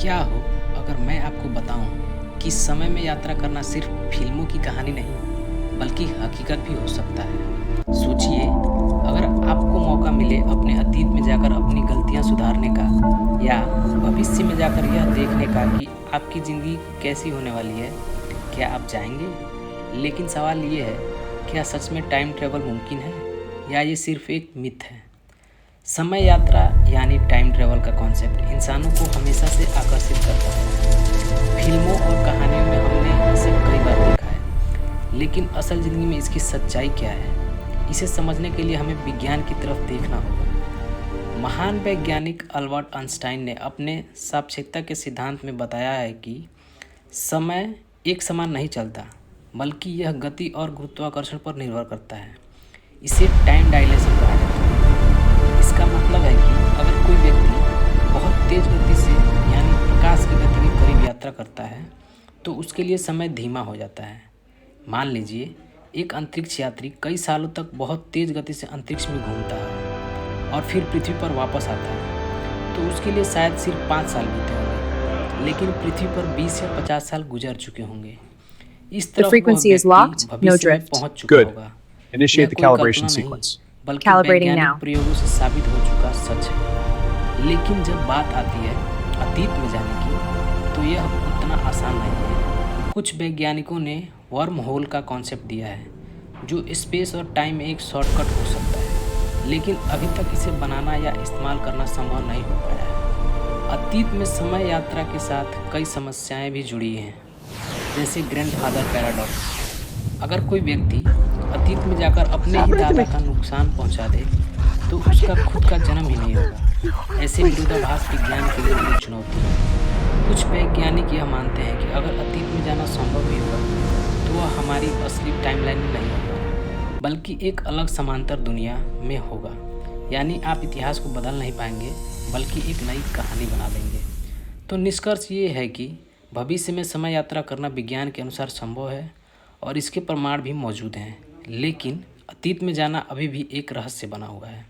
क्या हो अगर मैं आपको बताऊं कि समय में यात्रा करना सिर्फ फिल्मों की कहानी नहीं बल्कि हकीकत भी हो सकता है। सोचिए, अगर आपको मौका मिले अपने अतीत में जाकर अपनी गलतियां सुधारने का या भविष्य में जाकर यह देखने का कि आपकी ज़िंदगी कैसी होने वाली है, क्या आप जाएंगे? लेकिन सवाल ये है, क्या सच में टाइम ट्रेवल मुमकिन है या ये सिर्फ एक मिथ है? समय यात्रा यानी टाइम ट्रेवल का कॉन्सेप्ट इंसानों को हमेशा से आकर्षित करता है। फिल्मों और कहानियों में हमने इसे कई बार देखा है, लेकिन असल ज़िंदगी में इसकी सच्चाई क्या है, इसे समझने के लिए हमें विज्ञान की तरफ देखना होगा। महान वैज्ञानिक अल्बर्ट आइंस्टाइन ने अपने सापेक्षता के सिद्धांत में बताया है कि समय एक समान नहीं चलता, बल्कि यह गति और गुरुत्वाकर्षण पर निर्भर करता है। इसे टाइम डायलेशन कहा जाता है। इसका मतलब है कि अगर कोई व्यक्ति बहुत तेज गति से यानी प्रकाश की गति के करीब यात्रा करता है तो उसके लिए समय धीमा हो जाता है। मान लीजिए, एक अंतरिक्ष यात्री कई सालों तक बहुत तेज गति से अंतरिक्ष में घूमता है और फिर पृथ्वी पर वापस आता है, तो उसके लिए शायद सिर्फ 5 साल बीते होंगे, लेकिन पृथ्वी पर 20 या 50 साल गुजर चुके होंगे। इस The तरफ वह frequency is व्यक्ति locked. No भविष्य में drift. पहुंच चुका Good. होगा। Initiate यह the कोई calibration कल्पना नहीं, sequence. बल्कि Calibrating वैज्ञानिक now. प्रयोगों से साबित हो चुका सच है। लेकिन जब बात आती है अतीत में जाने की, तो यह उतना आसान नहीं है। कुछ वैज्ञानिकों ने वर्म होल का कॉन्सेप्ट दिया है, जो स्पेस और टाइम में एक शॉर्टकट हो सकता है, लेकिन अभी तक इसे बनाना या इस्तेमाल करना संभव नहीं हो पाया है। अतीत में समय यात्रा के साथ कई समस्याएं भी जुड़ी हैं, जैसे ग्रैंडफादर पैराडॉक्स। अगर कोई व्यक्ति अतीत में जाकर अपने ही दादा का नुकसान पहुंचा दे तो उसका खुद का जन्म ही नहीं होगा। ऐसे विरोधाभास विज्ञान के लिए बड़ी चुनौती है। कुछ वैज्ञानिक यह मानते हैं कि अगर अतीत में जाना संभव भी होगा तो वह हमारी असली टाइमलाइन में नहीं होगा, बल्कि एक अलग समांतर दुनिया में होगा। यानी आप इतिहास को बदल नहीं पाएंगे, बल्कि एक नई कहानी बना देंगे। तो निष्कर्ष ये है कि भविष्य में समय यात्रा करना विज्ञान के अनुसार संभव है और इसके प्रमाण भी मौजूद हैं, लेकिन अतीत में जाना अभी भी एक रहस्य बना हुआ है।